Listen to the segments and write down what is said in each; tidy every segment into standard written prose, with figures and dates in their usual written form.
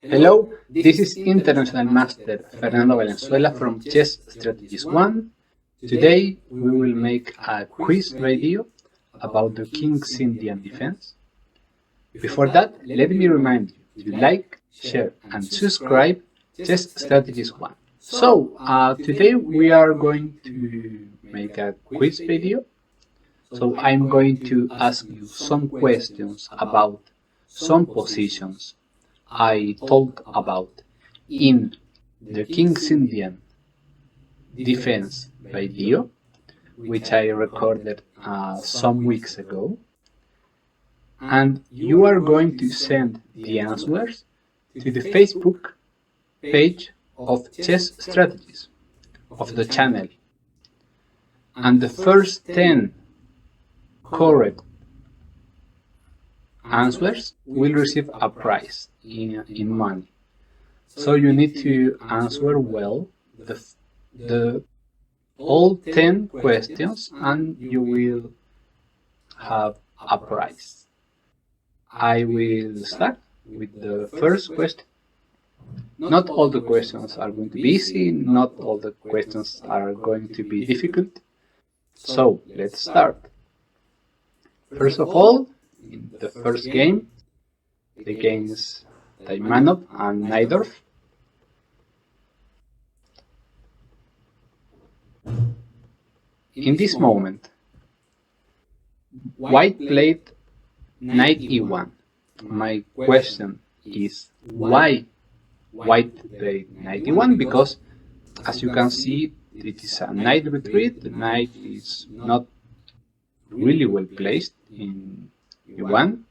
Hello, this is International Master Fernando Valenzuela from Chess Strategies 1. Today we will make a quiz video about the King's Indian defense. Before that, let me remind you to like, share and subscribe Chess Strategies 1. So, today we are going to make a quiz video. So I'm going to ask you some questions about some positions I talked about in the King's Indian defense video, which I recorded some weeks ago, and you are going to send the answers to the Facebook page of Chess Strategies of the channel, and the first 10 correct answers will receive a prize in money. So you need to answer well the all 10 questions and you will have a prize. I will start with the first question. Not all the questions are going to be easy, not all the questions are going to be difficult. So let's start. First of all, in the first game, against Taimanov and Najdorf, in this moment, White played Knight e1. My question is, why White played Knight e1? Because, as you can see, it is a knight retreat. The knight is not really well placed in e1.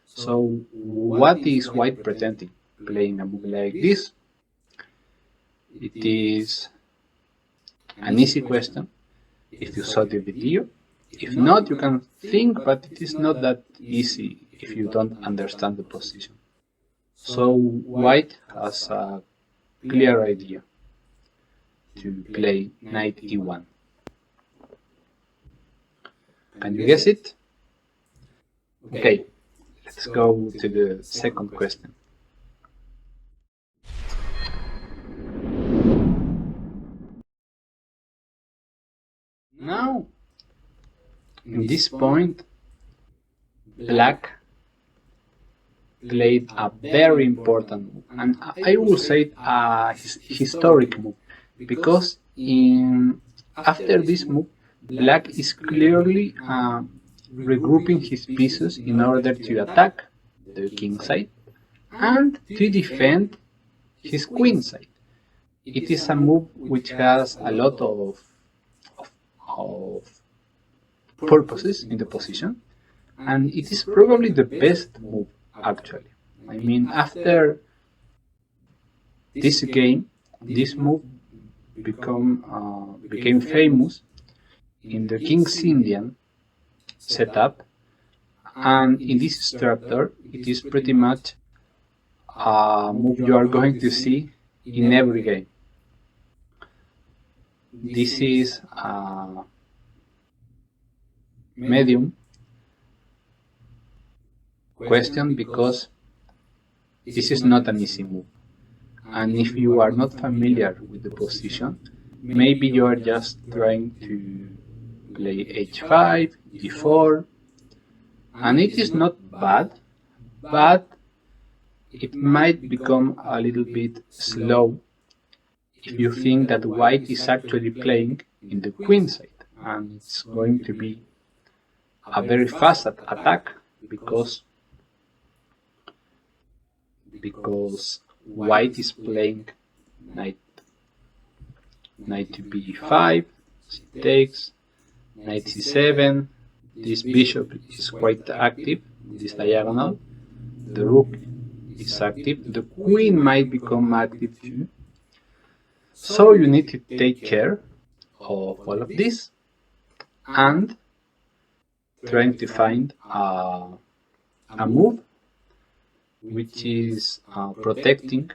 So what is White pretending playing a move like this? It is an easy question if you saw the video. If not, you can think, but it is not that easy if you don't understand the position. So White has a clear idea to play Knight e1. Can you guess it? Okay, let's go to the second question. Now, in this point, Black played a very important move, and I will say a historic move, because after this move, Black is clearly regrouping his pieces in order to attack the king side and to defend his queen side. It is a move which has a lot of purposes in the position, and it is probably the best move actually. I mean, after this game, this move became famous in the King's Indian setup, and in this structure it is pretty much a move you are going to see in every game. This is a medium question because this is not an easy move, and if you are not familiar with the position, maybe you are just trying to play h5, d4, and it is not bad, but it might become a little bit slow if you think that White is actually playing in the queen side, and it's going to be a very fast attack because White is playing knight to b5, c takes, knight c7, this bishop is quite active, this diagonal, the rook is active, the queen might become active too. So you need to take care of all of this and trying to find a move which is protecting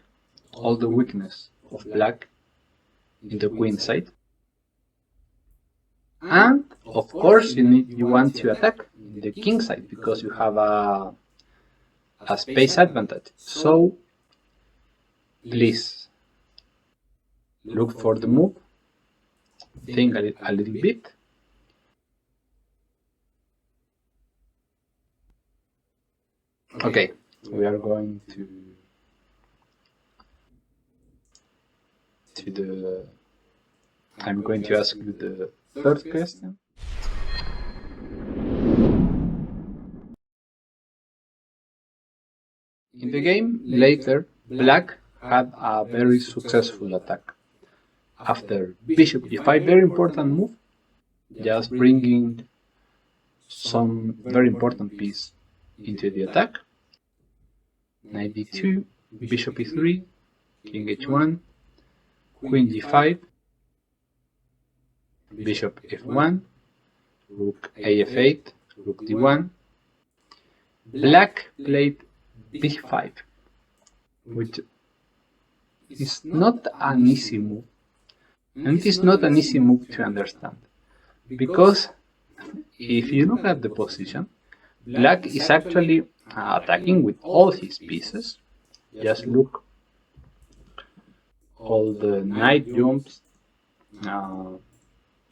all the weakness of Black in the queen side. And of course you want to attack the king side because you have a space advantage. So please look for the move, think a little bit. Okay, we are going to the... I'm going to ask you the third question. In the game later, Black had a very successful attack. After bishop e5, very important move, just bringing some very important piece into the attack. Knight d2, bishop e3, king h1, queen g5, bishop f1, rook af8, rook d1. Black played b5, which is not an easy move, and it is not an easy move to understand, because if you look at the position, Black is actually attacking with all his pieces. Just look, all the knight jumps,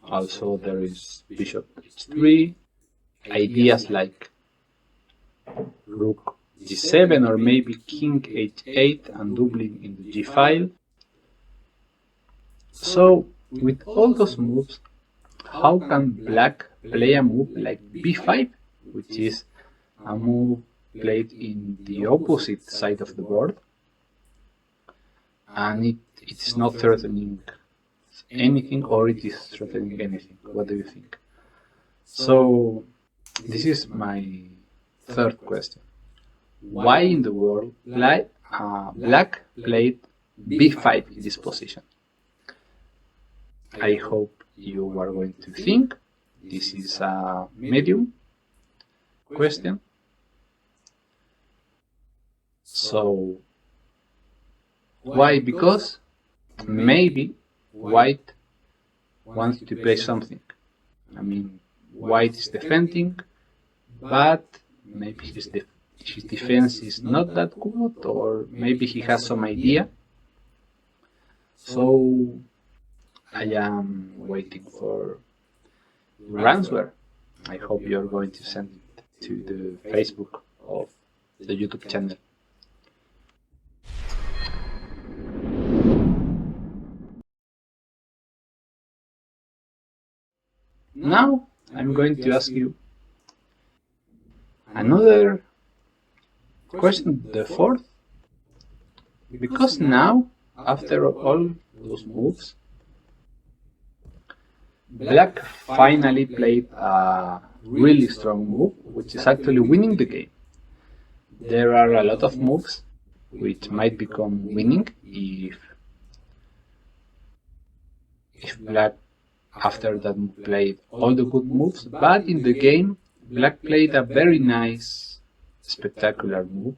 also there is bishop h3, ideas like rook g7 or maybe king h8 and doubling in the g file. So with all those moves, how can Black play a move like b5, which is a move played in the opposite side of the board, and it is not threatening anything, or it is threatening anything? What do you think? So this is my third question. Why in the world Black played b5 in this position? I hope you are going to think. This is a medium question. So why? Because maybe White wants to play something. I mean, White is defending, but maybe his defense is not that good, or maybe he has some idea. So I am waiting for your answer. I hope you are going to send it to the Facebook of the YouTube channel. Now I'm going to ask you another question, the fourth, because now, after all those moves, Black finally played a really strong move, which is actually winning the game. There are a lot of moves which might become winning if Black after that move played all the good moves, but in the game Black played a very nice, spectacular move,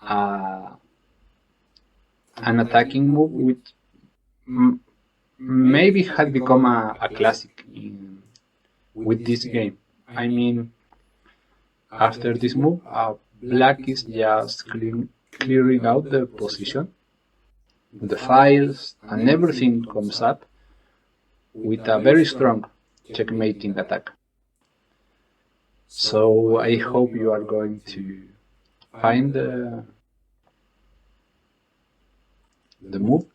an attacking move which maybe had become a classic with this game. I mean, after this move, Black is just clearing out the position, the files, and everything comes up with a very strong checkmating attack. So I hope you are going to find the move.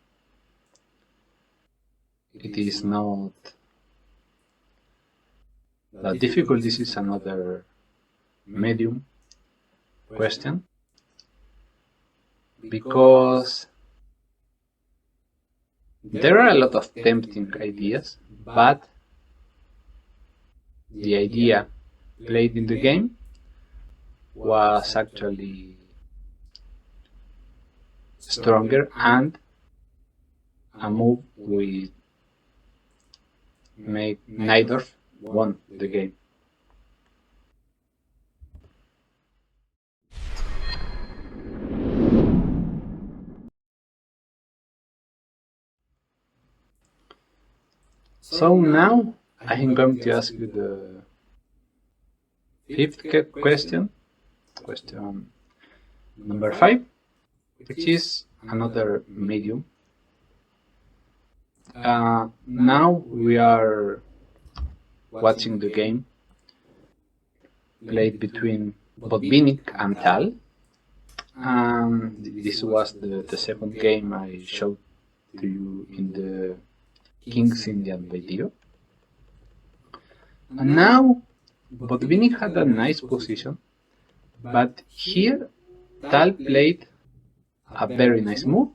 It is not that difficult. This is another medium question, because there are a lot of tempting ideas, but the idea played in the game was actually stronger, and a move with neither won the game. So now I am going to ask you the fifth question, question number 5, which is another medium. Now we are watching the game played between Botvinnik and Tal. This was the second game I showed to you in the King's Indian video. And now Botvinnik had a nice position, but here Tal played a very nice move.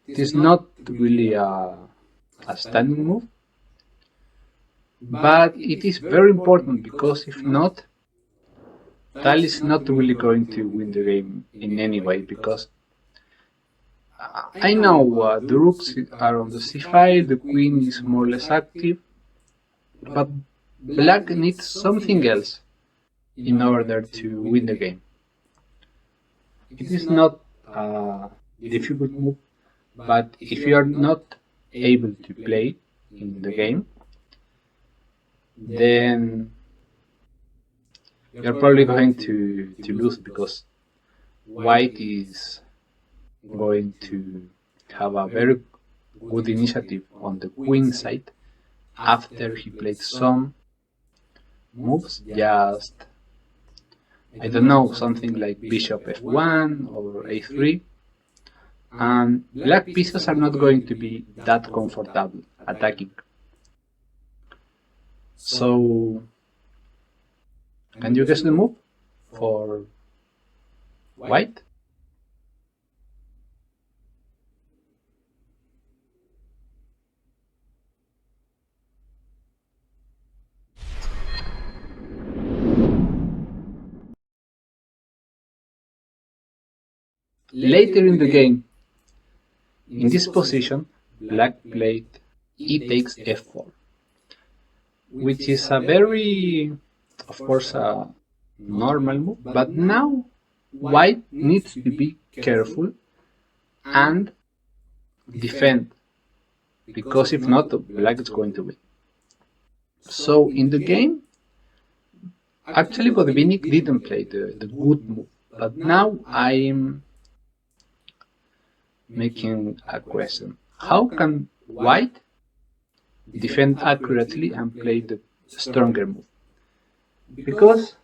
It is not really a stunning move, but it is very important because if not, Tal is not really going to win the game in any way, because I know the rooks are on the c-file, the queen is more or less active, but black needs something else in order to win the game. It is not a difficult move, but if you are not able to play in the game, then you're probably going to lose, because white is going to have a very good initiative on the queen side after he played some moves, just, I don't know, something like bishop f1 or a3, and black pieces are not going to be that comfortable attacking. So, can you guess the move for white? Later in the game, in this position, black played e takes f4, which is a very, of course, a normal move, but now white needs to be careful and defend, because if not, black is going to win. So in the game, actually Botvinnik didn't play the good move, but now I'm making a question. How can white defend accurately and play the stronger move? Because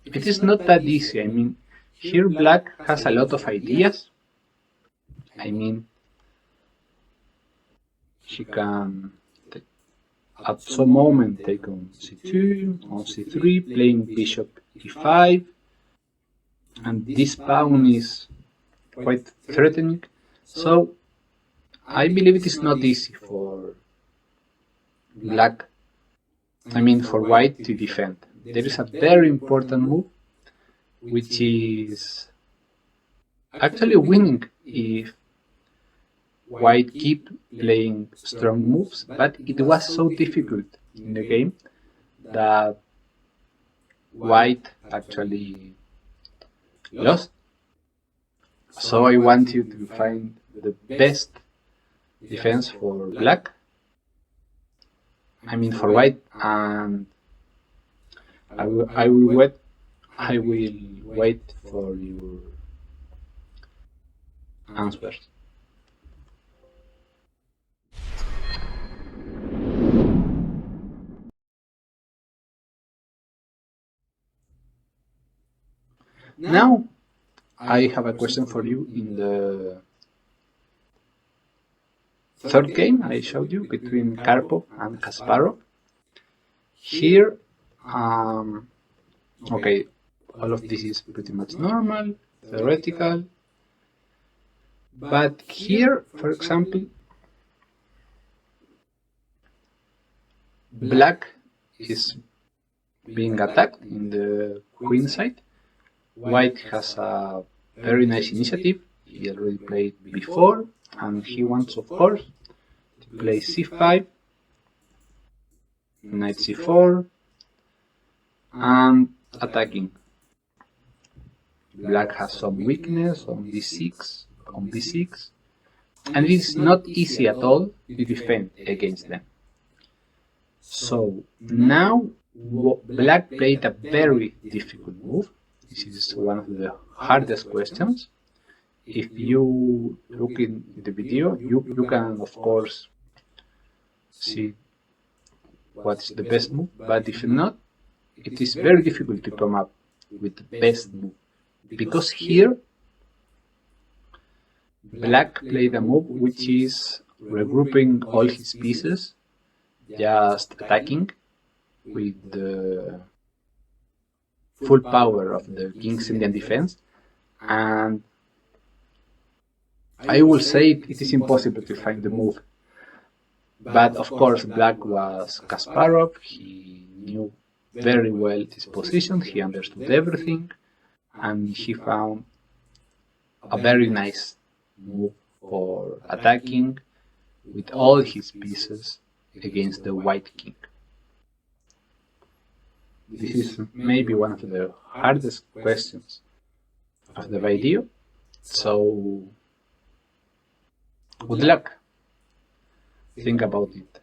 it is not that easy. I mean, here black has a lot of ideas. I mean, she can at some moment take on c2, on c3, playing bishop e5, and this pawn is quite threatening. So I believe it is not easy for black, I mean for white, to defend. There is a very important move, which is actually winning if white keep playing strong moves, but it was so difficult in the game that white actually lost. So I want you to find the best defense for black, I mean for white, and I will wait for your answers. Now I have a question for you. In the third game I showed you between Karpov and Kasparov, here, okay, all of this is pretty much normal, theoretical, but here, for example, black is being attacked in the queen side. White has a very nice initiative. He already played before, and he wants, of course, to play c5, knight c4, and attacking. Black has some weakness on d6, on b6, and it is not easy at all to defend against them. So now black played a very difficult move. This is one of the hardest questions. if you look in the video, you can of course see what's the best move, but if not, it is very difficult to come up with the best move, because here Black played a move which is regrouping all his pieces, just attacking with the full power of the King's Indian defense, and I will say it is impossible to find the move. But of course Black was Kasparov, he knew very well his position, he understood everything, and he found a very nice move for attacking with all his pieces against the White King. This is maybe one of the hardest questions of the video, so good luck. Think about it.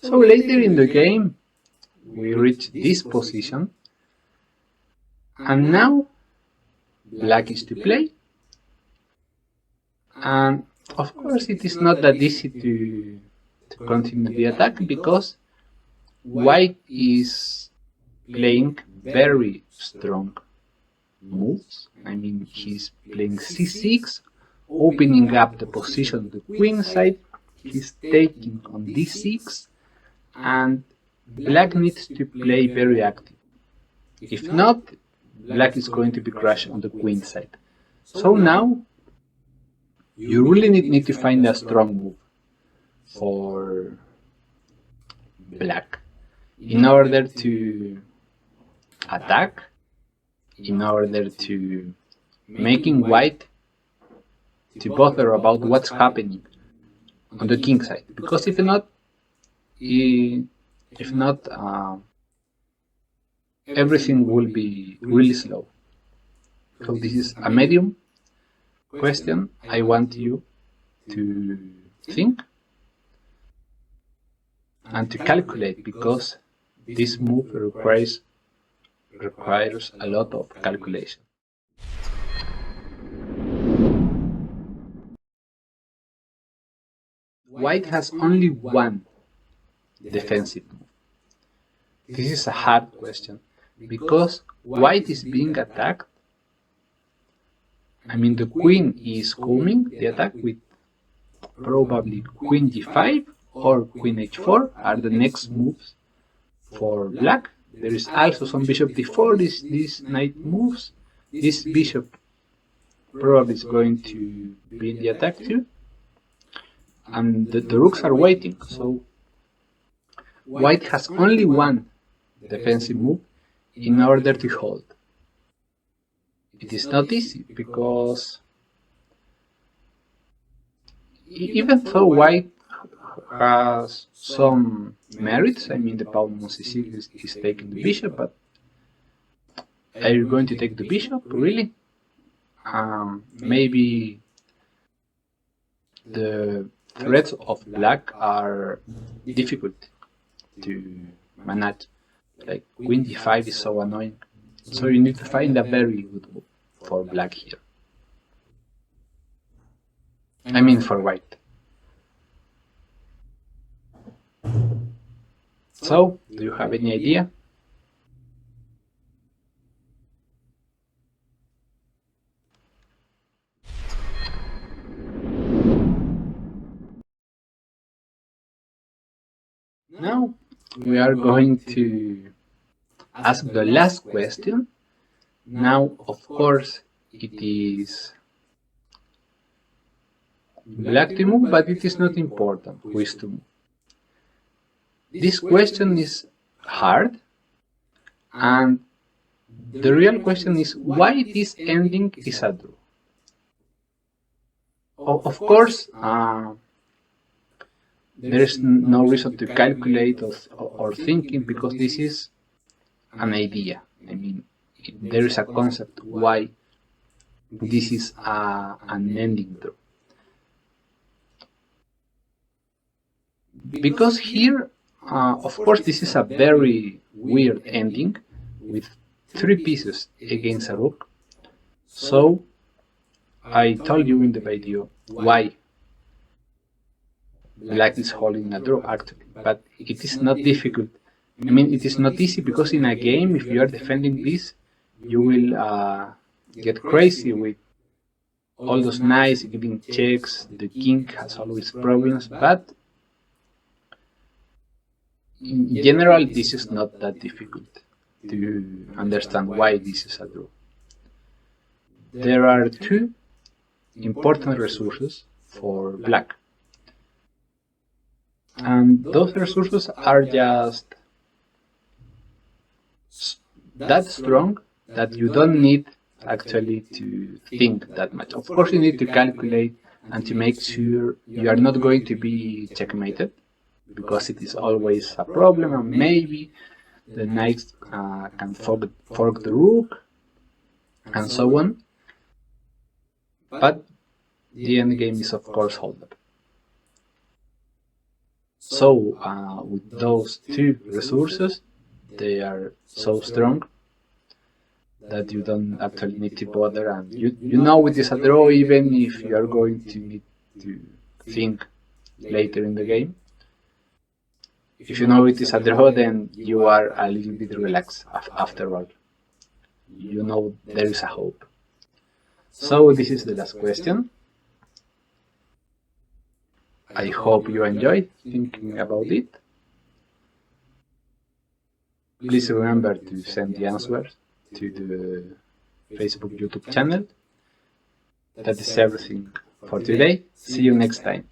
So later in the game, we reach this position, and now Black is to play, and of course it is not that easy to continue the attack, because White is playing very strong moves. I mean, he's playing c6, opening up the position on the queen side, he's taking on d6, and Black needs to play very active. If not, Black is going to be crushed on the queen side. So now, you really need to find a strong move for Black in order to attack, in order to making White to bother about what's happening on the king side, because if not, everything will be really slow. So this is a medium question. I want you to think and to calculate, because this move requires a lot of calculation. White has only one defensive move. This is a hard question, because White is being attacked. I mean, the queen is coming the attack with probably queen g5 or queen h4 are the next moves for Black. There is also some bishop d4, this knight moves, this bishop probably is going to be in the attack too, and the rooks are waiting, so White has only one defensive move in order to hold. It is not easy, because even though White has some merits, I mean the pawn on c6 is taking the bishop, but are you going to take the bishop, really? Maybe the threats of Black are difficult to manage, like queen d5 is so annoying, so you need to find a very good move for Black here. I mean for White. So, do you have any idea? Now, we are going to ask the last question. Now, of course, it is Black to move, but it is not important who is to move. This question is hard, and the real question is why this ending is a draw. Of course, there is no reason to calculate or thinking, because this is an idea. I mean, there is a concept why this is an ending draw. Because here, of course, this is a very weird ending with 3 pieces against a rook. So I told you in the video why black is holding a draw actually, but it is not difficult. I mean, it is not easy because in a game, if you are defending this, you will get crazy with all those knights giving checks. The king has always problems, but in general, this is not that difficult to understand why this is a draw. There are 2 important resources for black, and those resources are just that strong that you don't need actually to think that much. Of course, you need to calculate and to make sure you are not going to be checkmated, because it is always a problem, and maybe the knight can fork the rook and so on. But the endgame is of course hold up. So with those 2 resources, they are so strong that you don't actually need to bother, and you know it is a draw even if you are going to need to think later in the game. If you know it is a draw, then you are a little bit relaxed after all. You know there is a hope. So this is the last question. I hope you enjoyed thinking about it. Please remember to send the answers to the Facebook YouTube channel. That is everything for today. See you next time.